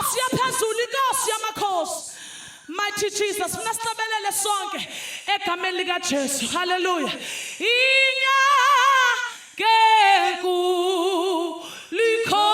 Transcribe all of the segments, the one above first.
Inkosi yaphezulu, inkosi yamakhosi. Mighty Jesus, mina sihlabelele sonke egameni lika Jesu. Hallelujah. Inyakenku likho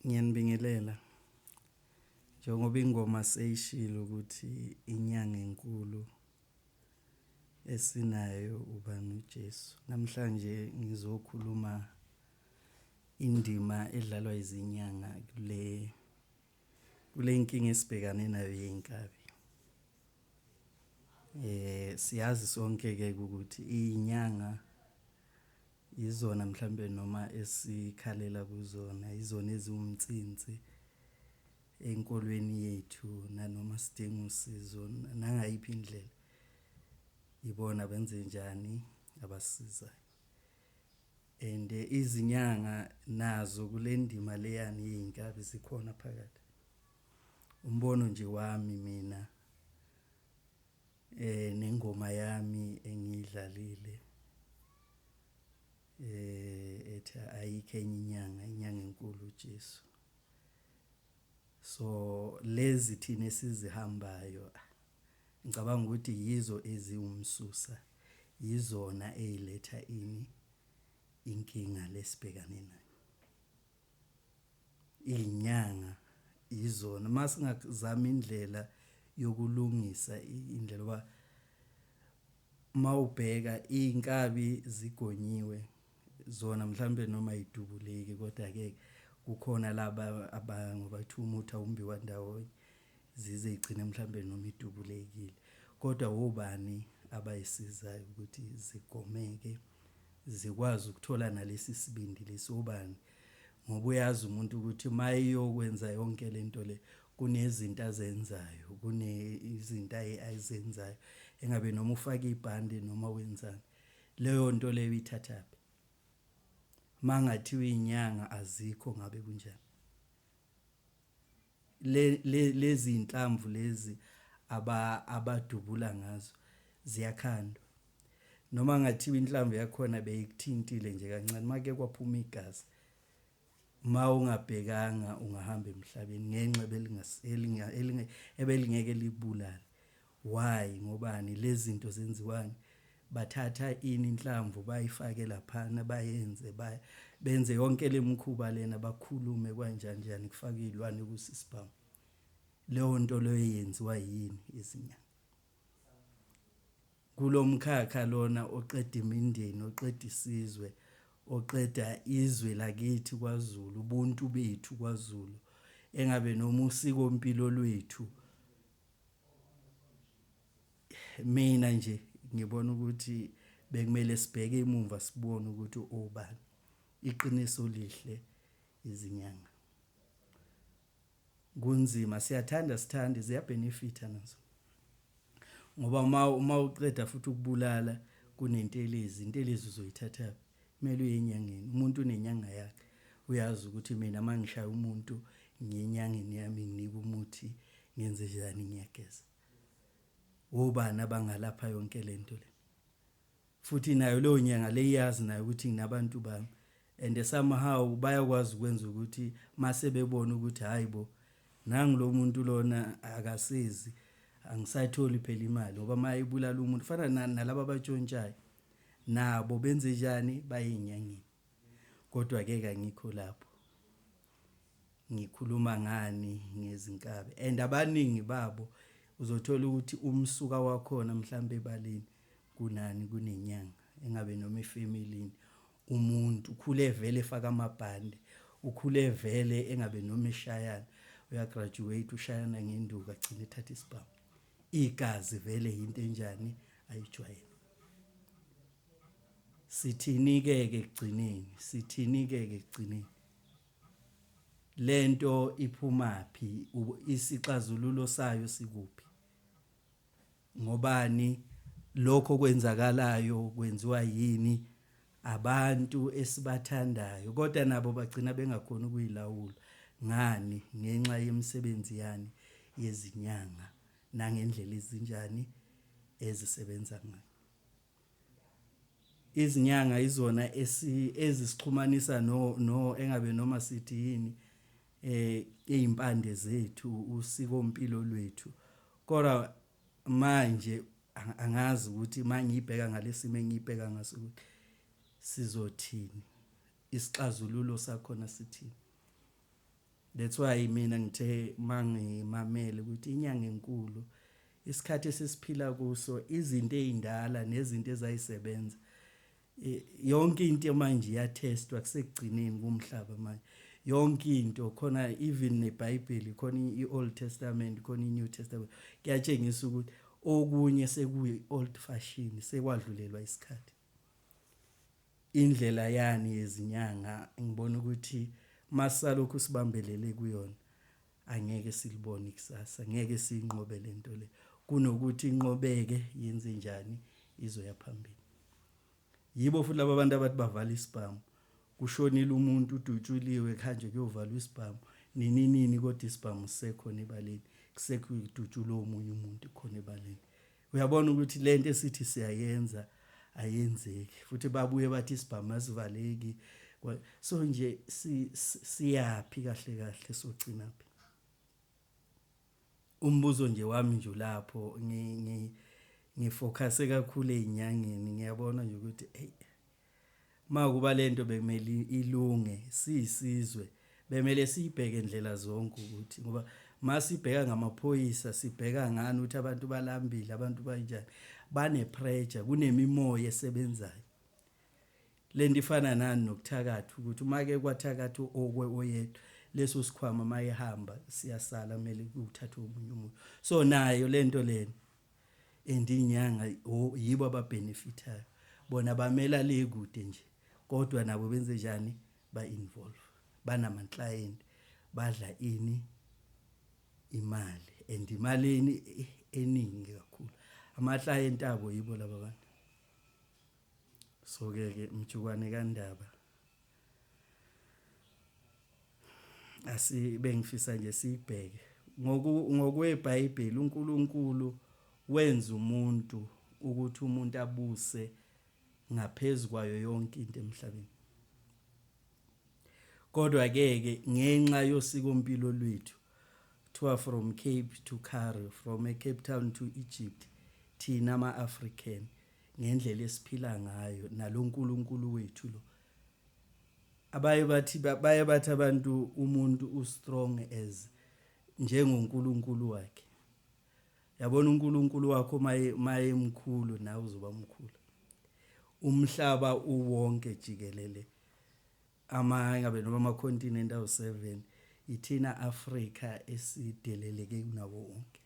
Ngiyanibingelela njengoba ingoma seyishilo ukuthi inyanga enkulu esinayo ubani uJesu. Namhlanje ngizokhuluma indima edlalwa izinyanga kule inkinga esibhekane nayo yenkabi. Siyazi sonke ke ukuthi inyanga izona mhlambe noma esikhalela kuzona, izona eziwumtsinsi enkolweni yethu nanoma sidinga usizo nangayiphi indlela. Ibona benze njani abasizayo. And izinyanga nazo kule ndima leyani yeinkabi zikhona phakathi. Umbono nje wami mina nengoma yami engidlalile ethi ayikho enye inyanga enkulu uJesu. So lezi thina esizihambayo ngicabanga ukuthi yizo eziwumsusa, yizona eziletha inkinga lesibhekane nayo. Inyanga izona masingazama indlela yokulungisa indlela oba mawubheka inkabi zigonyiwe zona mhlambe noma idubuleke, kodwa ke kukhona laba abangobathi umutha umbi wandawo zize igcine mhlambe noma idubulekile. Kodwa ubani abayisizayo ukuthi zigomeke, zikwazi ukuthola nalesi sibindi lesobani, ngoba uyazi umuntu ukuthi mayiyokwenza yonke lento le kunezinto azenzayo kunezinto ayizenzayo engabe noma ufaka ibhande noma wenzani leyo nto leyo ithathaphi mangathiwa inyanga azikho ngabe kunjani lezi inhlamvu lezi abadubula ngazo ziyakhandwa noma ngathiwa inhlamvu yakhona beyikuthintile nje kancane make kwaphuma igazi ungabhekanga ungahamba emhlabeni ngenxa ebelingeke libulala why ngobani lezi zinto zenziwani bathatha inhlamvu bayifake laphana bayenze benze yonke lemkhuba lena bakhulume kanjani njani kufaka izilwane kusisibhamu leyo nto leyo yenziwa yini izinyanga kulomkhakha lona oqeda imindeni oqeda isizwe oqeda izwe lakithi kwaZulu ubuntu bethu kwaZulu engabe noma usiko impilo lwethu mina nje ngibona ukuthi bekumele sibheke emuva sibone ukuthi obani iqiniso lihle izinyanga kunzima siyathanda sithande ziyabenefita nazo ngoba uma uqeda futhi ukubulala kunentelezi intelezi uzoyithatha kumele uyenyangeni umuntu unenyanga yakhe uyazi ukuthi mina mangishaya umuntu ngenyangeni yami nginika umuthi ngenze njani ngiyageza obani abangalapha yonke lento le futhi nayo leyo nyanga leyazi nayo ukuthi nginabantu bami and somehow bayakwazi ukwenza ukuthi mase bebona ukuthi hayibo nangi lo muntu lona akasezi angisatholi phela imali ngoba mayibulala umuntu fana nalabo abatshontshayo nabo benze njani bayinyangeni kodwa ke angikho lapho ngikhuluma ngani ngezinkabe and abaningi babo uzothola ukuthi umsuka wakhona mhlambe ebaleni kunani kunenyanga engabe noma efamilini umuntu ukhule vele efaka amabhande ukhule vele engabe noma eshayana uyagraduate ushayana ngenduku agcina ethatha isibhamu igazi vele into enjani ayijwayele sithini-ke ekugcineni lento iphumaphi isixazululo sayo sikuphi ngobani lokho kwenzakalayo kwenziwa yini abantu esibathandayo kodwa nabo bagcina bengakhona ukuyilawula ngani ngenxa yemisebenzi yani yezinyanga nangendlela ezinjani ezisebenza ngayo izinyanga izona ezisixhumanisa no engabe noma sithi yini izimpande zethu usiko impilo lwethu kodwa manje angazi ukuthi mangibheka ngalesimo engibheka ngaso ukuthi sizothini isixazululo sakhona sithini that's why mina ngithe mangimamele ukuthi inyanga enkulu isikhathi esesiphila kuso izinto ezindala nezinto ezayisebenza yonke into manje iyatestwa kusekugcineni kumhlaba manje yonke into khona even neBhayibheli khona iOld Testament khona iNew Testament kuyatshengisa ukuthi okunye sekuyi old fashion sekwadlulelwa isikhathi indlela yani yezinyanga ngibona ukuthi masalokhu sibambelele kuyona angeke silibone ikusasa ngeke sinqobe lento le kunokuthi inqobeke yenze njani izoya phambili yibo futhi laba bantu abathi bavala isibhamu kushonile umuntu udutshuliwe khanje kuyovalwa isibhamu nini kodwa isibhamu sekhona ebaleni kusekho idutshula omunye umuntu khona ebaleni uyabona ukuthi lento esithi siyayenza ayenzeki futhi babuye bathi isibhamu asivaleki so nje siyapi kahle sogcina phi umbuzo nje wami nje lapho ngifocuse kakhulu ezinyangeni ngiyabona nje ukuthi makuba lento bekumele ilunge sisizwe bemele sibheke indlela zonke ukuthi ngoba masibheka ngamaphoyisa sibheka ngani ukuthi abantu balambile abantu banjani bane pressure kunemimoya esebenzayo lento ifana nani nokuthakatha ukuthi make kwathakatha oyedwa leso sikhwama mayehamba siyasala kumele uthathe omunye umuntu so nayo lento lena endinyanga yibo ababenefitayo bona bamela le kude nje kodwa nabo benze njani ba involve banama client badla ini imali, and imaleni eningi kakhulu. Ama-client abo yibo laba bantu. So ke mjukwane kaNdaba bengifisa nje sibheke ngokweBhayibheli. uNkulunkulu wenza umuntu ukuthi umuntu abuse ngaphezulu kwayo yonke into emhlabeni. Kodwa ke ngenxa yosikompilo lwethu kuthiwa from Cape to Cairo, from Cape Town to Egypt, thina ama-African ngendlela esiphila ngayo nalonkulunkulu wethu lo, baye bathi abantu umuntu strong as njengonkulunkulu wakhe. Yabona unkulunkulu wakho maye mkhulu nawe uzoba mkhulu. Umhlaba uwonke jikelele ngabe noma ama-continent awu-7, ithina Africa esideleleke kunawo wonke.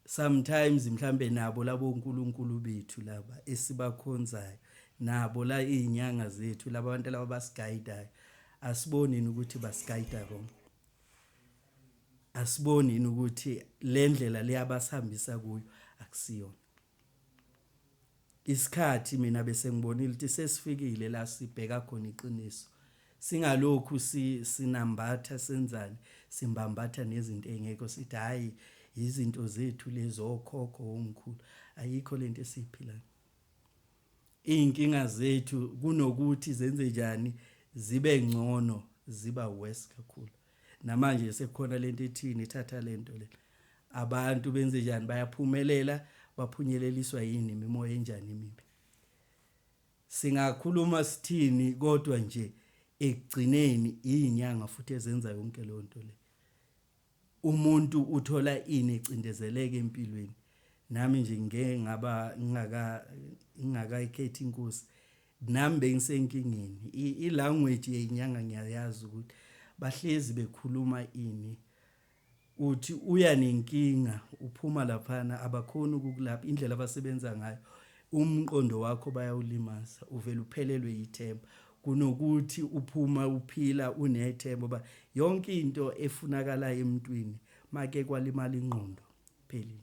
Sometimes mhlambe nabo labo unkulunkulu bethu laba esibakhonzayo, nabo la izinyanga zethu laba abantu laba basiguidayo, asibonini ukuthi basiguida wrong. Asibonini ukuthi le ndlela leyabasihambisa kuyo akusiyona. Isikhathi mina bese ngibonile ukuthi sesifikile la sibheka khona iqiniso. Singalokhu sinambatha senzani, simbambatha nezinto engekho sithi hayi izinto zethu lezo okhokho omkhulu. Ayikho lento esiphilayo. Inkinga zethu kunokuthi zenze njani zibe ngcono, ziba worse kakhulu. Namanje sekukhona lento ethini ithatha lento le. Abantu benze njani bayaphumelela, baphunyeleliswa yini imimoya enjani imibi. Singakhuluma sithini kodwa nje ekugcineni izinyanga futhi ezenza yonke le nto le. Umuntu uthola ini ecindezeleke empilweni. Nami nje ngingakayikhethi inkosi, nami bengisenkingeni. I-language yezinyanga ngiyayazi ukuthi bahlezi bekhuluma ini. Uthi uya nenkinga uphuma laphana abakhona ukukulapha, indlela abasebenza ngayo umqondo wakho bayawulimaza, uvela uphelelwe yithemba. Kunokuthi uphuma uphila unethemba ba yonke into efunakala emntwini make kwalimala ingqondo pheli.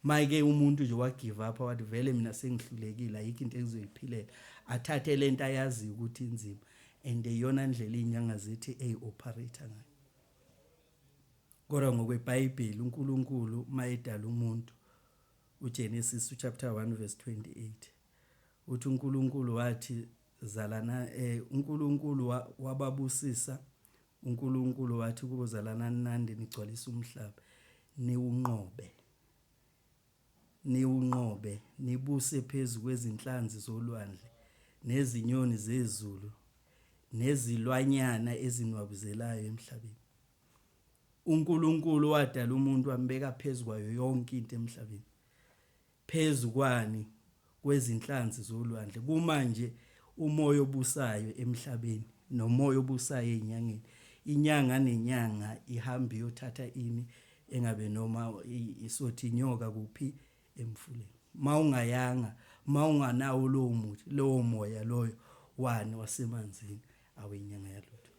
Make umuntu nje wa give up wathi vele mina sengihlulekile, ayikho into engizoyiphilela, athathe lento ayazi ukuthi inzima, and eyona ndlela izinyanga zethu eyoperate ngayo. Kodwa ngokweBhayibheli uNkulunkulu mayedala umuntu, uGenesis chapter 1 verse 28, uthi uNkulunkulu wathi zalana, uNkulunkulu wababusisa, uNkulunkulu wathi ukuzalana nandi nigcwalisa umhlaba, niwunqobe, nibuse phezulu kwezinhlanzi zolwandle nezinyoni zezulu nezilwanyana ezinwabuzelayo emhlabeni. uNkulunkulu wadala umuntu wambeka phezulu kwayo yonke into emhlabeni. Phezulu kwani kwezinhlanzi zolwandle. Kumanje umoya obusayo emhlabeni nomoya obusayo ezinyangeni. Inyanga nenyanga ihamba iyothatha ini engabe noma isothi inyoka kuphi emfuleni. Mawungayanga, mawunganawo lowo moya loyo wani wasemanzini awenyanga yalutho.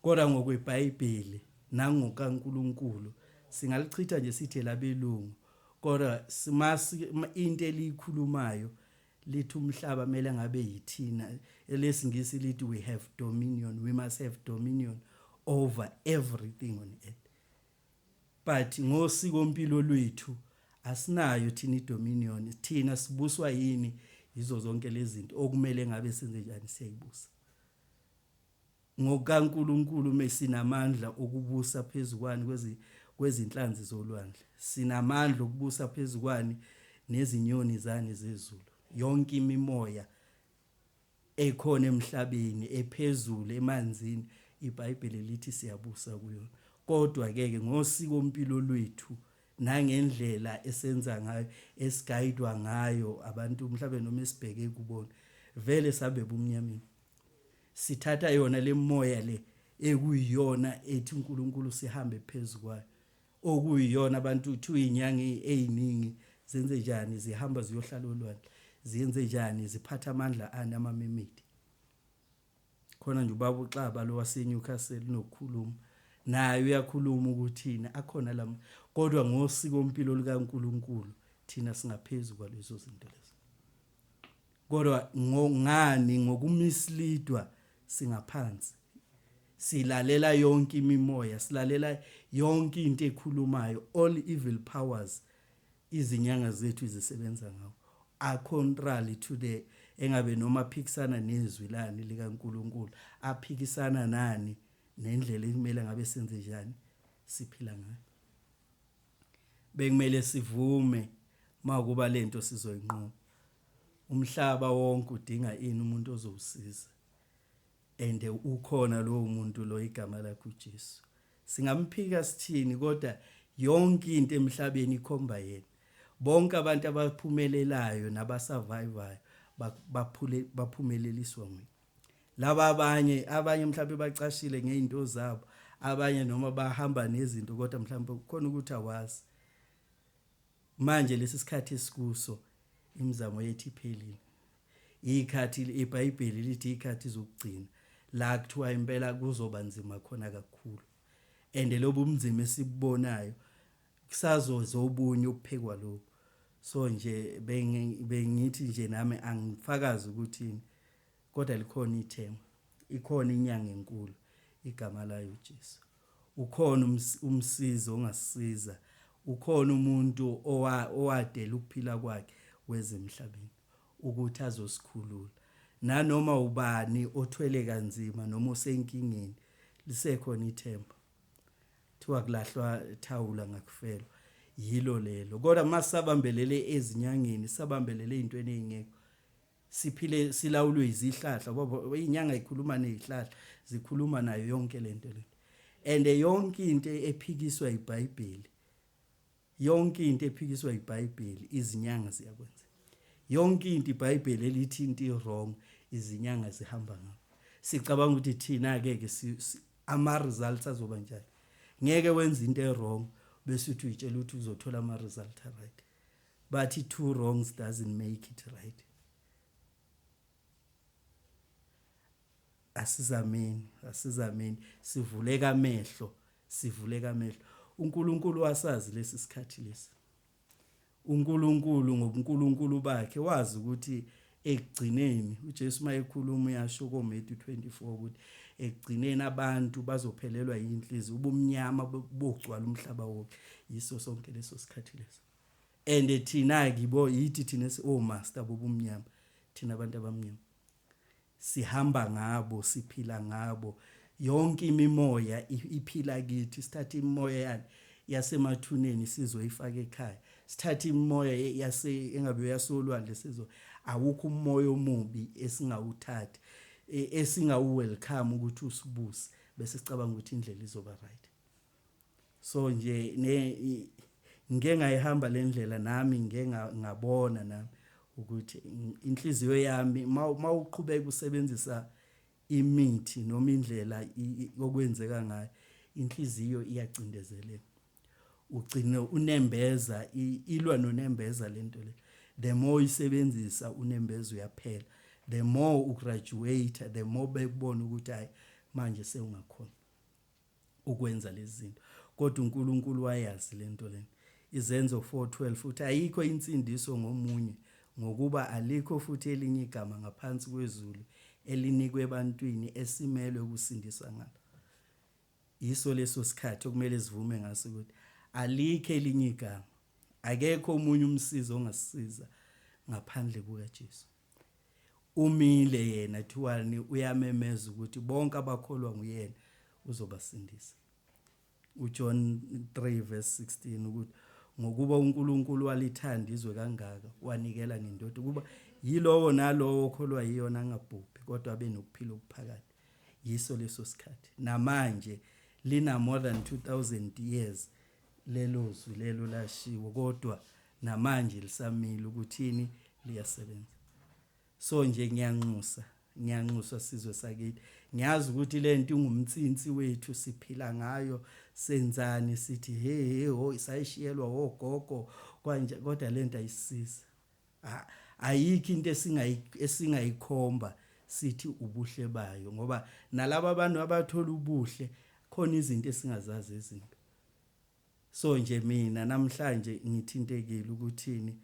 Kodwa ngokweBhayibheli nangokaNkulunkulu singalichitha nje sithi labelungu, kodwa into elikhulumayo lithi umhlaba mele ngabe yithina. Elesingisi lithi we have dominion, we must have dominion over everything on earth. But ngosikompilo lwethu asinayo thina idominion. Thina sibuswa yini izo zonke lezi zinto okumele ngabe senze njani siyayibusa. NgokaNkulunkulu mesinamandla okubusa phezukwani kwezinhlanzi zolwandle, sinamandla okubusa phezukwani nezinyoni zani zezulu. Yonke imimoya ekhona emhlabeni ephezulu emanzini, iBhayibheli lithi siyabusa kuyo. Kodwa ke ngosikompilo lwethu nangendlela esenza ngayo, esigayidwa ngayo abantu mhlawumbe noma esibheke kubona, vele sabe bumnyameni. Sithatha yona le moya le ekuyiyona ethi uNkulunkulu sihambe phezulu kwayo, okuyiyona abantu uthi izinyanga eziningi zenze njani, zihamba ziyohlala olwandle, ziyenze njani, ziphatha amandla ani amamemedi. Khona nje ubaba uXaba lo waseNewcastle nokukhuluma naye uyakhuluma ukuthi akhona la kodwa ngosiko impilo likaNkuluNkulu thina singaphezulu kwalezo zinto lezo. Kodwa ngani ngokumislidwa singaphansi, silalela yonke imimoya, silalela yonke into ekhulumayo, all evil powers izinyanga zethu izisebenza ngawo, are contrary to the engabe noma phikisana nezwi lani likaNkuluNkulu, aphikisana nani nendlela ekumele ngabe senze njani siphila ngayo. Bekumele sivume makuba lento sizoyinqoba. Umhlaba wonke udinga ini umuntu ozowusiza, and ukhona lowo muntu lo igama lakhe uJesu. Singamphika sithini kodwa yonke into emhlabeni ikhomba yena. Bonke abantu abaphumelelayo nabasurvivayo baphumeleliswa nguye. Laba abanye mhlawumbe bacashile ngeinto zabo, abanye noma bahamba nezinto kodwa mhlawumbe khona ukuthi awazi. Manje lesi sikhathi esikuso imizamo yethu iphelile. Ikhathi iBhayibheli lithi ikhathi zokugcina la kuthiwa impela kuzoba nzima khona kakhulu. And lobu umzima esibubonayo kusazozobunye ukuphekwa lokho. So nje bengithi nje nami angifakazi ukuthi kodwa likhona ithemba. Ikhona inyanga enkulu igama layo uJesu. Ukhona umsizi ongasisiza. Ukhona umuntu owadela ukuphila kwakhe wezemhlabeni ukuthi azosikhulula. Nanoma ubani othwele kanzima noma osenkingeni lisekhona ithemba. Thiwa kulahlwa thawula ngakufela. Yilo lelo. Kodwa masabambelele ezinyangeni, sabambelele ezintweni ezingekho, siphile silawulwe izihlahla ngoba inyanga ikhuluma nezihlahla, zikhuluma nayo yonke lento le. And yonke into ephikiswa iBhayibheli, yonke into ephikiswa iBhayibheli izinyanga ziyakwenza. Yonke into iBhayibheli elithi into wrong izinyanga zihamba ngayo. Sicabanga ukuthi thina ngeke ama results azoba njani. Ngeke wenza into wrong bese uthi uyitshela ukuthi uzothola ama result right. But 2 wrongs doesn't make it right. Asizameni sivuleka amehlo, uNkulunkulu wasazi lesi sikhathi lesi. uNkulunkulu ngobuNkulunkulu bakhe wazi ukuthi ekugcineni uJesu mayekhuluma uyasho koMatthew 24 ukuthi ekugcineni abantu bazophelelwa yinhliziyo, ubumnyama bogcwala umhlaba wonke. Yiso sonke leso sikhathi leso. And thina kibo yithi thina master bobumnyama, thina abantu abamnyama sihamba ngabo, siphila ngabo. Yonke imimoya iphila kithi. Sithatha imimoya yasemathuneni sizoyifaka ekhaya. Sithatha imimoya engabe yasolwandle sizo. Awukho umoya omubi esingawuthatha, esingawu-welcome ukuthi usibuse bese sicabanga ukuthi indlela izoba right. So nje ngeke ngayihamba le ndlela nami ngeke ngabona nami ukuthi inhliziyo yami mawuqhubeka usebenzisa imithi noma indlela okwenzeka ngayo, inhliziyo iyacindezeleka. Ugcina unembeza, ilwa nonembeza lento le. The more isebenzisa unembeza uyaphela. The more ugraduate, the more bekubona ukuthi hayi manje sewungakhona ukwenza lezi zinto. Kodwa uNkulunkulu wayazi lento le. Izenzo 4:12 futhi ayikho insindiso ngomunye ngokuba alikho futhi elinye igama ngaphansi kwezulu elinikwe ebantwini esimelwe ukusindiswa ngalo. Yiso leso sikhathi okumele sivume ngaso ukuthi alikho elinye igama, akekho omunye umsizi ongasisiza ngaphandle kukaJesu. Umile yena thiwani uyamemeza ukuthi bonke abakholwa nguyena uzobasindisa. uJohn 3:16 ukuthi ngokuba uNkulunkulu walithanda izwe kangaka wanikela ngendoda ukuba yilowo nalowo okholwa yiyona angabhubhi kodwa abe nokuphila okuphakade. Yiso leso sikhathi. Namanje lina more than 2000 years lelo zwi lelo lashiwo kodwa namanje lisamile ukuthini liyasebenza. So nje ngiyanxusa sizwe sakithi. Ngiyazi ukuthi lento ingumtsinsi wethu siphila ngayo, senzani sithi hey sayishiyelwa ogogo kanje kodwa lento ayisisiza. Ayikho into esingayikhomba sithi ubuhle bayo ngoba nalabo abantu abathola ubuhle khona izinto esingazazi ezimbi. So nje mina namhlanje ngithintekile ukuthini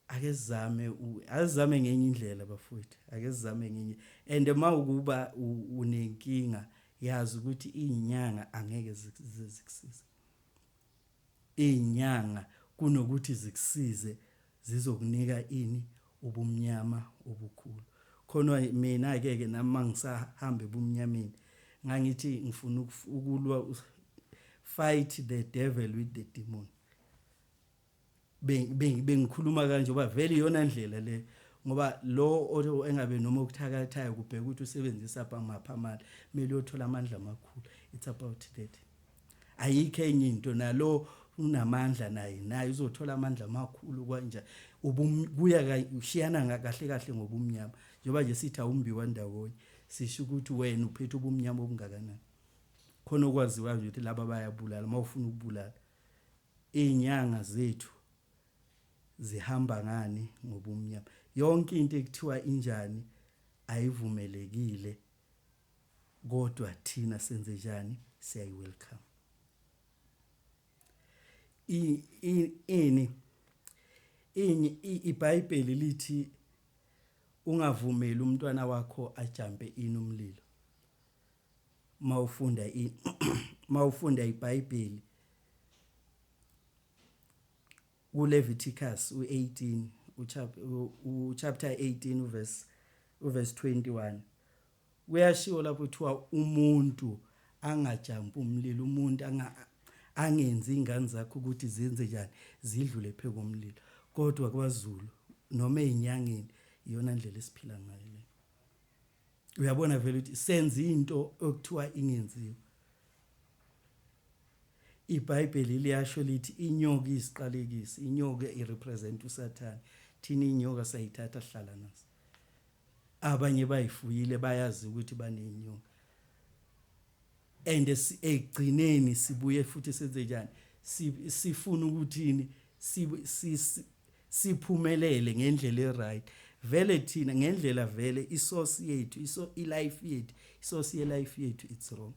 ake sizame ngenye indlela bafowethu, ake sizame ngenye, and mawukuba unenkinga yazi ukuthi izinyanga angeke zikusize. Izinyanga kunokuthi zikusize zizokunika ini ubumnyama obukhulu. Khona mina ke nami mangisahamba ebumnyameni ngangithi ngifuna ukulwa, fight the devil with the demon. Bengikhuluma kanje ngoba vele iyona ndlela le, ngoba lo engabe noma ukuthakathayo kubheka ukuthi usebenzisa mapha amandla kumele uyothola amandla amakhulu. It's about that. Ayikho enye into, nalo unamandla naye uzothola amandla amakhulu kanje. Kuya ushiyana kahle kahle ngobumnyama, njengoba nje sithi awumbiwa ndawonye, sisho ukuthi wena uphethe ubumnyama obungakanani. Khona okwaziwayo ukuthi laba bayabulala mawufuna ukubulala. Izinyanga zethu zihamba ngani ngobumnyama. Yonke into ekuthiwa injani ayivumelekile, kodwa thina senze njani, siyayi welcome. iBhayibheli lithi ungavumeli umntwana wakho ajampe umlilo. Mawufunda iBhayibheli uLeviticus 18 chapter 18 verse 21 kuyashiwo lapho kuthiwa umuntu angajampa umlilo, umuntu angenzi ingane zakhe ukuthi zenze njani, zidlule phezu komlilo. Kodwa kwaZulu noma ezinyangeni iyona ndlela esiphila ngayo le. Uyabona vele ukuthi senza into okuthiwa ingenziwa. iBhayibheli liyasho lithi inyoka isiqalekisi, inyoka irepresent uSathane. Thina inyoka sayithatha hlala nazo. Abanye bayifuyile bayazi ukuthi banenyoka. And egcineni sibuye futhi senze njani, sifuna ukuthini, siphumelele ngendlela eright. Vele thina ngendlela vele isource yethu, ilife yethu, isource yelife yethu it's wrong.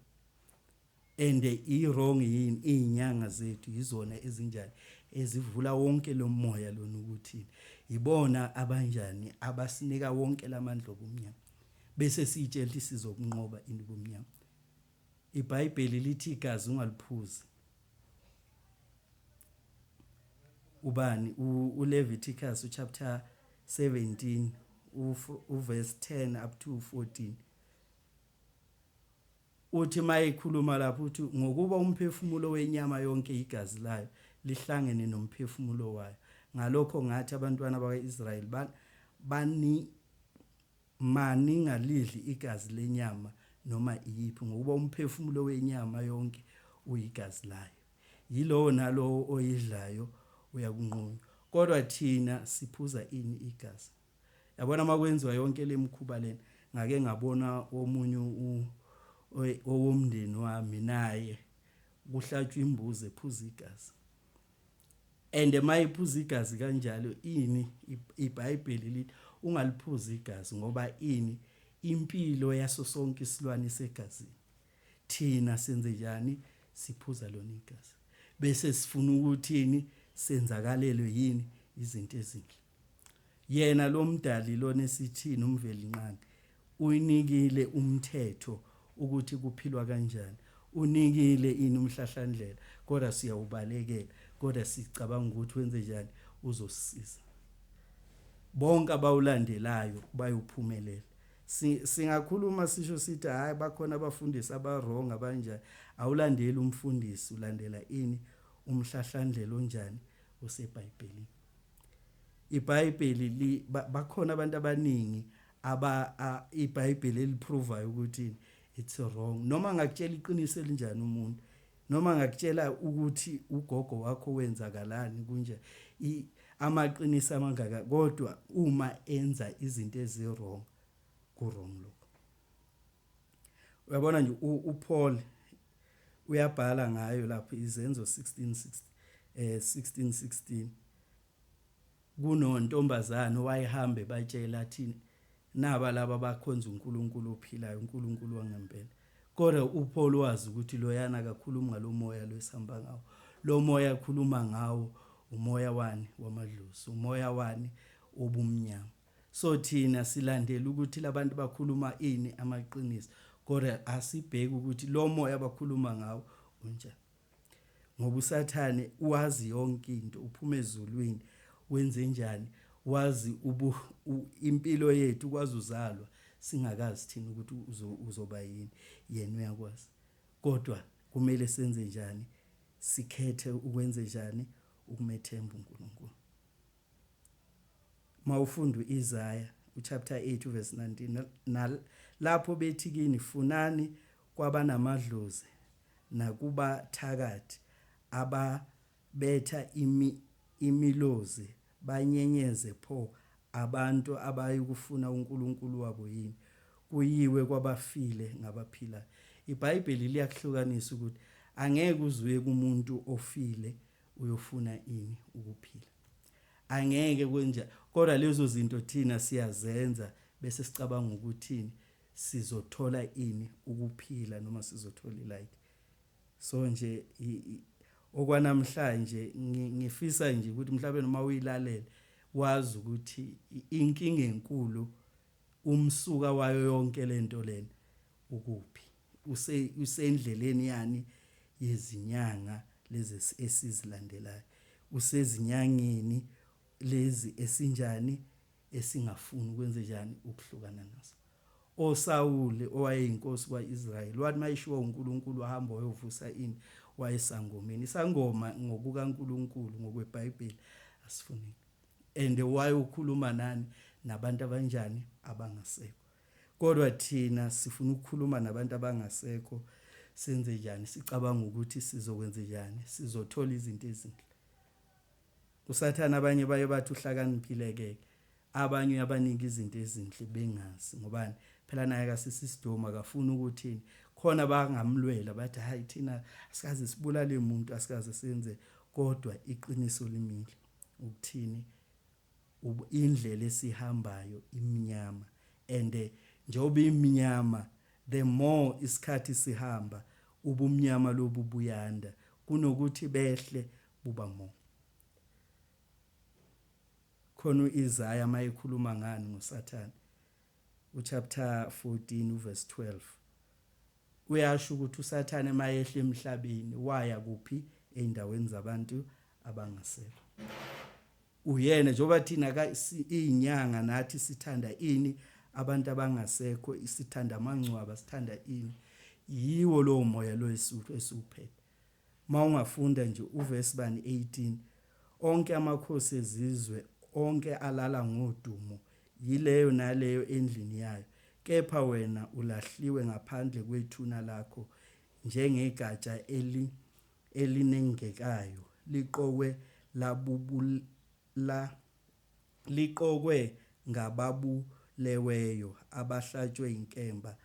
And i-wrong yini, izinyanga zethu yizona ezinjani ezivula wonke lo moya lona ukuthi ibona abanjani abasinika wonke lamandla obumnyama, bese sitshela ukuthi sizokunqoba ubumnyama. iBhayibheli lithi igazi ungaliphuzi. Ubani uLeviticus chapter 17 verse 10 up to 14 uthi mayikhuluma lapho uthi ngokuba umphefumulo wenyama yonke igazi layo lihlangene nomphefumulo wayo, ngalokho ngathi abantwana bakwaIsrayeli maningalidli igazi lenyama noma iyiphi, ngokuba umphefumulo wenyama yonke uyigazi layo, yilowo nalowo oyidlayo uyakunqunywa. Kodwa thina siphuza ini igazi. Yabona makwenziwa yonke lemkhuba lena, ngake ngabona omunye owomndeni wami naye kuhlatshwa imbuzi ephuza igazi. And mayiphuza igazi kanjalo ini iBhayibheli lithi ungaliphuza igazi ngoba ini impilo yaso sonke isilwane segazini. Thina senze njani, siphuza lona igazi. Bese sifuna ukuthini, senzakalelwe yini izinto ezinhle. Yena lo mdali lona esithini umvelinqangi uyinikile umthetho ukuthi kuphilwa kanjani, unikile ini umhlahlandlela, kodwa siyawubalekela, kodwa sicabanga ukuthi wenze njani uzosisiza. Bonke abawulandelayo bayophumelela. Singakhuluma sisho sithi hayi bakhona abafundisi abarong abanjani, awulandeli umfundisi, ulandela ini umhlahlandlela onjani oseBhayibhelini. iBhayibheli bakhona abantu abaningi iBhayibheli eliprovayo ukuthi it's wrong. Noma ngakutshela iqiniso elinjani umuntu, noma ngakutshela ukuthi ugogo wakho wenzakalani kunje, amaqiniso amangaka, kodwa uma enza izinto ezirong ku-wrong lokho. Uyabona nje uPaul uyabhala ngayo lapho izenzo 16:16 kunontombazana owayehambe batshela athi naba laba bakhonza uNkulunkulu ophilayo, uNkulunkulu wangempela. kodwa uPaul wazi ukuthi loyana akakhulumi ngalomoya lwesihamba ngawo. Lo moya akhuluma ngawo umoya wani wamadlozi, umoya wani obumnyama. So thina silandela ukuthi labantu bakhuluma ini amaqiniso, kodwa asibheke ukuthi lo moya abakhuluma ngawo unjani. Ngoba uSathane wazi yonke into, uphuma ezulwini wenze njani, wazi impilo yethu, kwazi uzalwa singakazi thina ukuthi uzoba yini, yena uyakwazi. Kodwa kumele senze njani? Sikhethe ukwenze njani? Ukumethemba uNkulunkulu. Mawufunda uIsaya chapter 8 verse 19, lapho bethi kini funani kwabanamadlozi nakubathakathi ababetha imilozi banyenyeze pho abantu abayukufuna uNkulunkulu wabo yini, kuyiwe kwabafile ngabaphilayo. iBhayibheli liyakuhlukanisa ukuthi angeke uzwe kumuntu ofile uyofuna ini? Ukuphila. Angeke kwenja, kodwa lezo zinto thina siyazenza bese sicabanga ukuthi sizothola ini? Ukuphila, noma sizothola ilight. So nje okwanamhlanje ngifisa nje ukuthi mhlawumbe noma uyilalele wazi ukuthi inkinga enkulu umsuka wayo yonke lento lena ukuphi. Usendleleni yani yezinyanga lezi esizilandelayo, usezinyangeni lezi esinjani, esingafuni ukwenza njani? Ukuhlukana nazo. oSawule owayeyinkosi kwaIsrayeli wathi mayishiwo uNkulunkulu wahamba wayovusa ini? Wayesangomeni. Isangoma ngokukaNkulunkulu ngokweBhayibheli asifuni. And wayokhuluma nani? Nabantu abanjani? Abangasekho. Kodwa thina sifuna ukukhuluma nabantu abangasekho, senze njani? Sicabanga ukuthi sizokwenza njani? Sizothola izinto ezinhle. uSathane abanye baye bathi uhlakaniphile, abanye abanika izinto ezinhle bengazi. Ngobani? Phela naye akasisisidoma, akafuna ukuthi khona bangamlwela bathi hayi thina asikaze sibulale umuntu, asikaze senze. Kodwa iqiniso limile ukuthini? Indlela esihambayo iminyama, and njengoba iminyama, the more isikhathi sihamba ubumnyama lobu buyanda kunokuthi behle buba more. Khona uIsaya mayekhuluma ngani ngoSathane, chapter 14 verse 12, uyasho ukuthi uSathane mayehle emhlabeni waya kuphi? Eindaweni zabantu abangasekho. Uyena njengoba thina iyinyanga nathi sithanda ini? Abantu abangasekho, isithanda amangcwaba, sithanda ini? Yiwo lo moya lo esiuphethe. Mawungafunda nje uverse 18, onke amakhosi ezizwe onke alala ngodumo, yileyo naleyo endlini yayo, kepha wena ulahliwe ngaphandle kwethuna lakho, njengegatsha elinengekayo, liqokwe ngababuleweyo, abahlatshwe inkemba,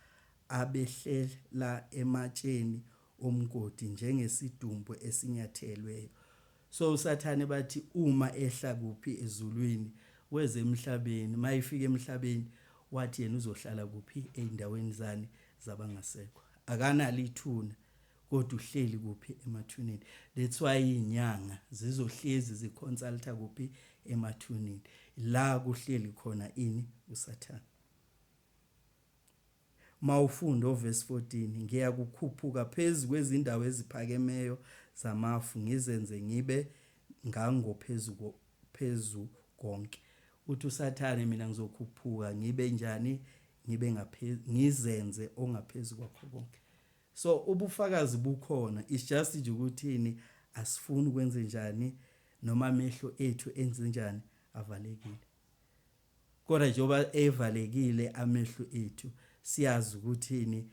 abehlela ematsheni omgodi, njengesidumbu esinyathelweyo. So uSathane bathi uma ehla kuphi? Ezulwini, weze emhlabeni. Mayifika emhlabeni wathi yena uzohlala kuphi? Eindaweni zani? Zabangasekho. Akanalo ithuna, kodwa uhleli kuphi? Emathuneni. That's why inyanga zizohlezi ziconsulta kuphi? Emathuneni. La kuhleli khona ini? uSathane. Mawufunda uverse 14, ngiyakukhuphuka phezu kwezindawo eziphakemeyo zamafu, ngizenze ngibe phezu konke. Uthi uSathane mina ngizokhuphuka ngibe njani? Ngibe ngizenze ongaphezulu kwakho konke. So ubufakazi bukhona, it's just nje ukuthini asifuni ukwenza njani, noma amehlo ethu enze njani? Avalekile. Kodwa njengoba evalekile amehlo ethu, siyazi ukuthini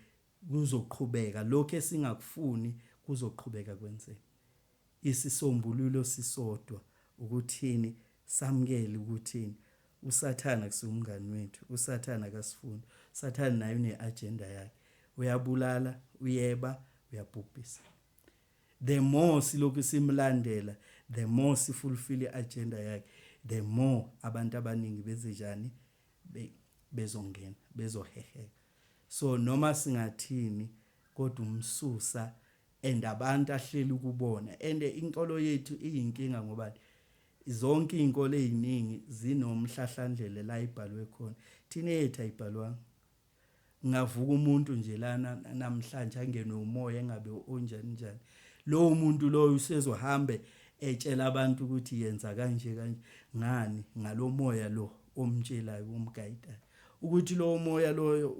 kuzoqhubeka lokho esingakufuni, kuzoqhubeka kwenzeka. Isisombululo sisodwa ukuthini? Samukele ukuthini uSathane akusumngani wethu, uSathane akasifuni. uSathane naye uneagenda yakhe, uyabulala, uyeba, uyabhubhisa. The more silokhu simlandela, the more sifulfill iagenda yakhe, the more abantu abaningi benze njani? Bezongena, bezoheheka. So noma singathini, kodwa umsusa and abantu ahleli ukubona. And inkolo yethu iyinkinga ngoba zonke inkolo eziningi zinomhlahlandlela la ibhalwe khona. Thina yethu ayibhalwanga. Ngavuka umuntu nje lana namhlanje angene umoya engabe onjani njani. Lo muntu lo usezohambe etshela abantu ukuthi yenza kanje kanje. Ngani? Ngalomoya lo omtshelayo umguidayo. Ukuthi lo moya lo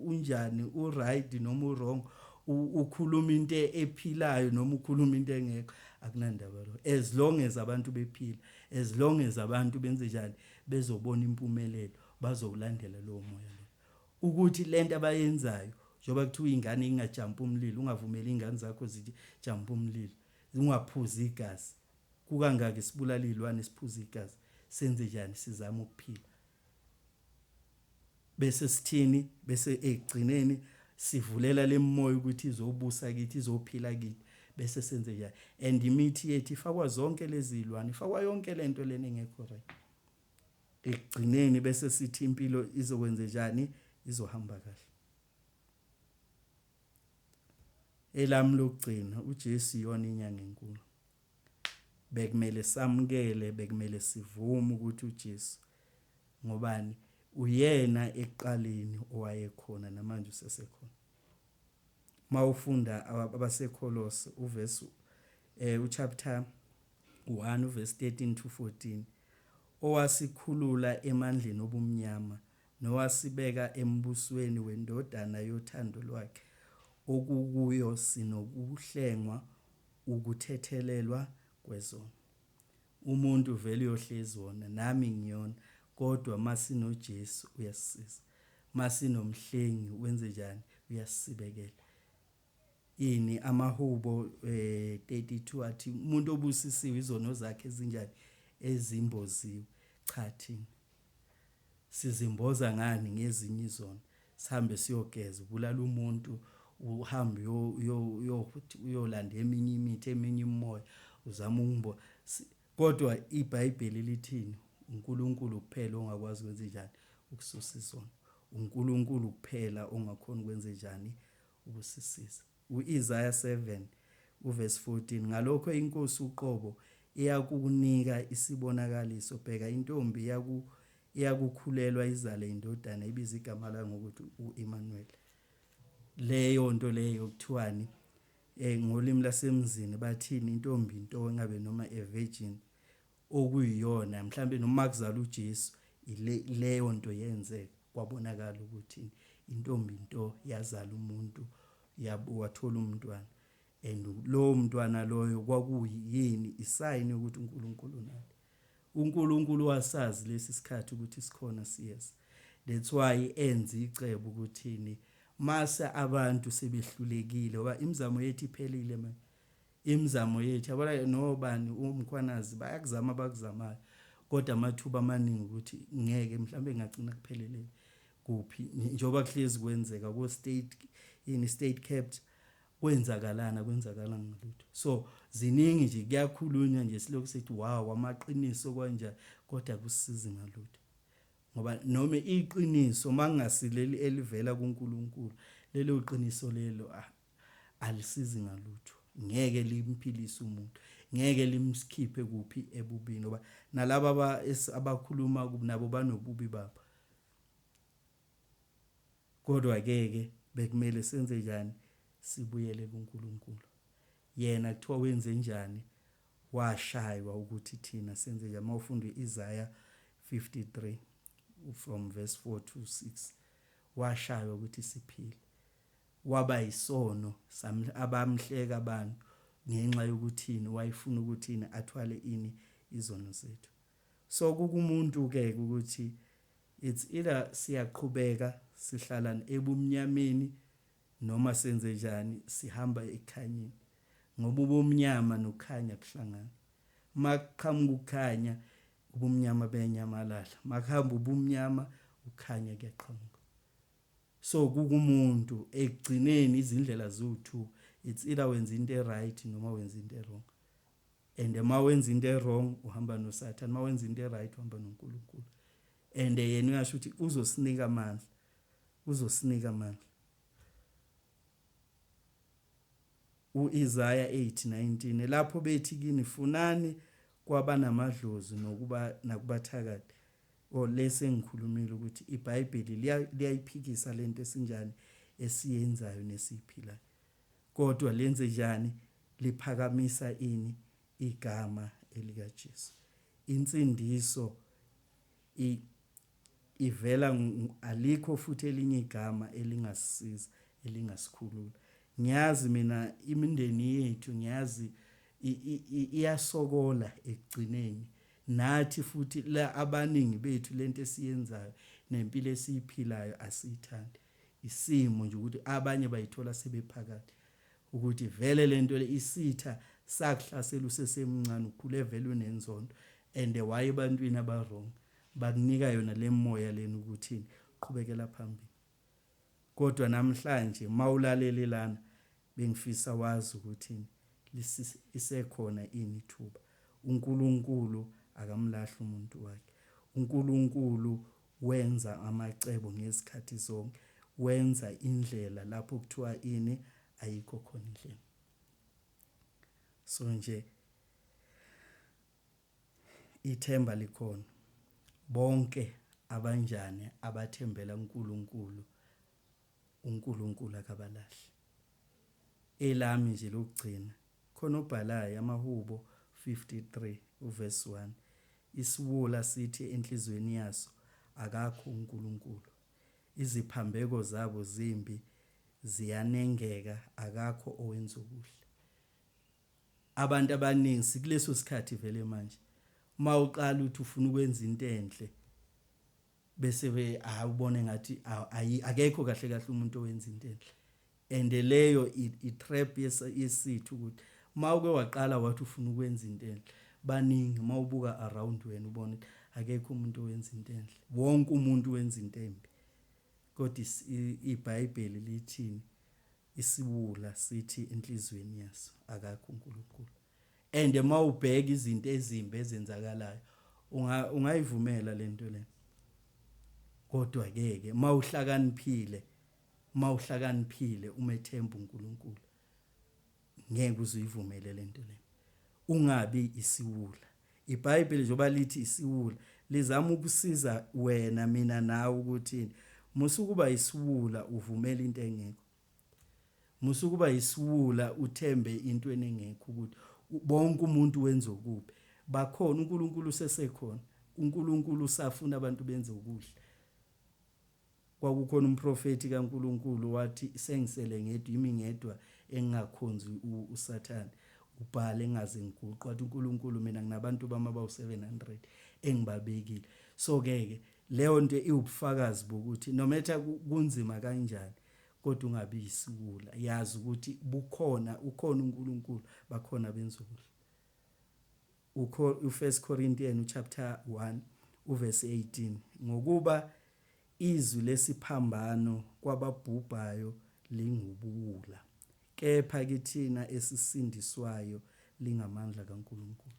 unjani, uright noma urong, ukhuluma into ephilayo noma ukhuluma into engekho, akunandaba lo. As long as abantu bephila, as long as abantu benze njani, bezobona impumelelo, bazokulandela lo moya lo. Ukuthi lento abayenzayo njoba kuthiwa ingane ingajampa umlilo, ungavumeli ingane zakho zithi jampa umlilo, ungaphuzi igazi. Kukangaka isibulala izilwane siphuza igazi, senze njani sizama ukuphila. Bese sithini, bese egcineni sivulela lemoya ukuthi izobusa kithi, izophila kithi, bese senze njani. And imithi yethu ifakwa zonke lezi zilwane, ifakwa yonke lento lena engekho right. Egcineni bese sithi impilo izokwenza njani, izohamba kahle. Elami lokugcina, uJesu yona inyanga enkulu. Bekumele samukele, bekumele sivume ukuthi uJesu ngobani, uyena ekuqaleni owayekhona namanje usesekhona. Mawufunda abaseKolose uverse uchapter 1 verse 13 to 14, owasikhulula emandleni obumnyama nowasibeka embusweni wendodana yothando lwakhe, okukuyo sinokuhlengwa ukuthethelelwa kwezono. Umuntu vele uyohlezi wona, nami ngiyona, kodwa masino Jesu uyasisiza. Masinomhlengi wenze njani, uyasibekela. Ini amahubo 32 athi umuntu obusisiwe izono zakhe ezinjani, ezimboziwe. Cha thina sizimboza ngani ngezinye izono, sihambe siyogeza, ubulala umuntu, uhambe uyolanda eminye imithi, eminye imimoya, uzama ungimbo. Kodwa iBhayibheli lithini? uNkulunkulu kuphela ongakwazi ukwenza njani, ukususa izono. uNkulunkulu kuphela ongakhona ukwenza njani, ukusisiza. uIsaiah 7 uverse 14, ngalokho inkosi uqobo iyakunika isibonakaliso, bheka intombi iyakukhulelwa izale indodana, ibiza igama layo ngokuthi uEmmanuel. Leyo nto leyo kuthiwani ngolimi lasemzini bathini, intombi into engabe noma a virgin, okuyiyona mhlambe noma kuzala uJesu, leyo nto yenzeka, kwabonakala ukuthi intombi into yazala umuntu, wathola umntwana. And lo mntwana loyo kwakuyini, isayini ukuthi uNkulunkulu naye. uNkulunkulu wasazi lesi sikhathi ukuthi sikhona siyeza. That's why enza icebo ukuthini, mase abantu sebehlulekile ngoba imizamo yethu iphelile manje. Imizamo yethu yabona nobani umkhwanazi bayakuzama abakuzamayo, kodwa amathuba amaningi ukuthi ngeke mhlambe ngagcina kuphelele kuphi njoba kuhlezi kwenzeka ko state kept, kwenzakalana ngalutho. So ziningi nje kuyakhulunywa nje silokhu sithi wow amaqiniso kanje, kodwa kusizi ngalutho. Ngoba noma iqiniso mangasileli elivela kuNkulunkulu, lelo qiniso lelo alisizi ngalutho. Ngeke limphilise umuntu, ngeke limsikhiphe kuphi ebubini, ngoba nalabo abakhuluma nabo banobubi babo. Kodwa ke bekumele senze njani, sibuyele kuNkulunkulu. Yena kuthiwa wenze njani, washaywa ukuthi thina senze njani. Mawufunda uIsaiah 53 from verse 4 to 6, washaywa ukuthi siphile. Waba yisono abamhleka abantu ngenxa yokuthini, wayefuna ukuthini, athwale ini, izono zethu. So kukumuntu ke ukuthi it's either siyaqhubeka sihlala ebumnyameni noma senze njani, sihamba ekhanyeni. Ngoba ubumnyama nokukhanya kuhlangana. Makuqhamuka ukukhanya, ubumnyama benyamalala. Makuhamba ubumnyama, ukukhanya kuyaqhamuka. So kukumuntu ekugcineni izindlela zo2, it's either wenza into right noma wenza into wrong. And ma wenza into wrong uhamba noSathane, ma wenza into right uhamba noNkulunkulu. And yena uyasho ukuthi uzosinika amandla, uzosinika amandla. uIsaiah 8:19 lapho bethi kini funani kwabanamadlozi nokuba nakubathakathi. Lese ngikhulumile ukuthi iBhayibheli liyayiphikisa lento esinjani esiyenzayo nesiphilayo. Kodwa lenze njani? Liphakamisa ini? Igama elikaJesu. Insindiso ivela alikho futhi elinye igama elingasisiza elingasikhulula. Ngiyazi mina imindeni yethu ngiyazi iyasokola ekugcineni. Nathi futhi la abaningi bethu lento esiyenzayo nempilo esiyiphilayo asiyithandi. Isimo nje ukuthi abanye bayithola sebephakathi ukuthi vele lento isitha sakuhlasela usesemncane ukhule vele unenzondo and why ebantwini abarong bakunika yona lemoya lena ukuthi qhubekela phambili. Kodwa namhlanje mawulalele lana bengifisa wazi ukuthi isekhona inithuba. uNkulunkulu akamlahli umuntu wakhe. uNkulunkulu wenza amacebo ngezikhathi zonke. Wenza indlela lapho kuthiwa ini ayikho khona indlela. So nje ithemba likhona. Bonke abanjani abathembela uNkulunkulu, uNkulunkulu akabalahli. Elami nje lokugcina khona obhalayo amaHubo 53 uverse 1. Isiwula sithi enhlizweni yaso akakho uNkulunkulu. Iziphambeko zabo zimbi ziyanengeka, akakho owenza okuhle. Abantu abaningi sikuleso sikhathi vele manje mawuqala uthi ufuna ukwenza into enhle bese awubone ngathi akekho kahle kahle umuntu owenza into enhle. And leyo itrap yesithu ukuthi mawuke waqala wathi ufuna ukwenza into enhle baningi mawubuka around wena ubone akekho umuntu owenza into enhle. Wonke umuntu wenza into embi. Kodwa iBhayibheli lithini? Isiwula sithi enhlizweni yaso akakho uNkulunkulu. And mawubheka izinto ezimbi ezenzakalayo ungayivumela lento le. Kodwa ke mawuhlakaniphile umethemba uNkulunkulu ngeke uzuyivumele lento le. Ungabi isiwula. iBhayibheli njoba lithi isiwula lizama ukusiza wena mina nawe ukuthi musukuba isiwula uvumela into engekho. Musukuba isiwula uthembe into enengekho ukuthi bonke umuntu wenza okubi. Bakhona uNkulunkulu sesekhona. uNkulunkulu usafuna abantu benze okuhle. Kwakukhona umprofeti kaNkulunkulu wathi sengisele ngedwa yimi ngedwa engingakhonzi uSathane. Ubhale engaze ngiguqwa wathi uNkulunkulu mina nginabantu bama bawu700 engibabekile. So ke leyo nto iwubufakazi bokuthi no matter kunzima kanjani kodwa ungabi isiwula. Yazi ukuthi ukhona uNkulunkulu bakhona benza okuhle. U1 Corinthians chapter 1 uverse 18 ngokuba izwi lesiphambano kwababhubhayo lingubuwula kepha kithina esisindiswayo lingamandla kaNkulunkulu.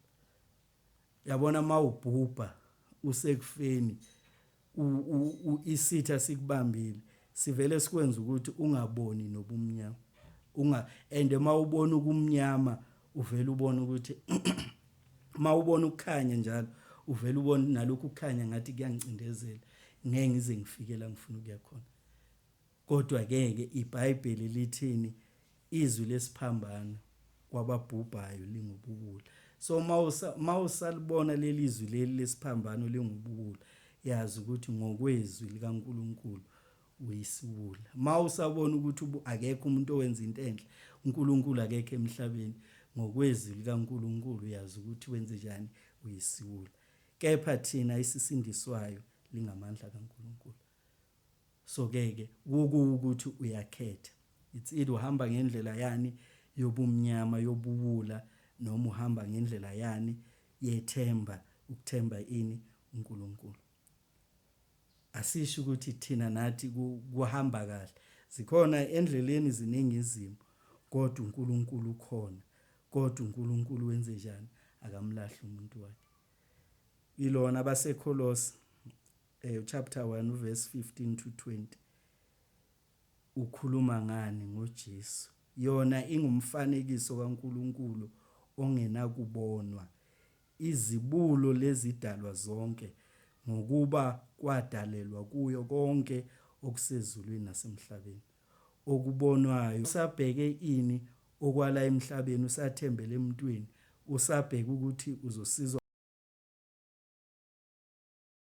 Yabona mawubhubha usekufeni isitha sikubambile sivele sikwenza ukuthi ungaboni nobumnyama. And mawubona ukumnyama uvela ubona ukuthi mawubona ukukhanya njalo uvela ubona nalokhu ukukhanya ngathi kuyancindezela ngeke ngize ngifike la ngifuna ukuya khona. Kodwa ke iBhayibheli lithini? Izwi lesiphambano kwababhubhayo lingubuwula. So mawusalibona leli izwi leli lesiphambano lingubuwula yazi ukuthi ngokwezwi likaNkulunkulu uyisiwula. Mawusabona ukuthi akekho umuntu owenza into enhle, uNkulunkulu akekho emhlabeni, ngokwezwi likaNkulunkulu yazi ukuthi wenze njani uyisiwula. Kepha thina isisindiswayo lingamandla kaNkulunkulu. So ke ukuthi uyakhetha. It's either uhamba ngendlela yani yobumnyama yobuwula noma uhamba ngendlela yani yethemba, ukuthemba ini uNkulunkulu. Asisho ukuthi thina nathi kuhamba kahle. Zikhona endleleni ziningi izimo kodwa uNkulunkulu ukhona. Kodwa uNkulunkulu wenze njani? Akamlahli umuntu wakhe. Ilona baseKolose chapter 1 verse 15 to 20 ukhuluma ngani ngoJesu yona ingumfanekiso kaNkuluNkulu ongenakubonwa, izibulo lezidalwa zonke, ngokuba kwadalelwa kuyo konke okusezulwini nasemhlabeni, okubonwayo. Usabheke ini okwala emhlabeni, usathembele emntwini, usabheke ukuthi uzosizwa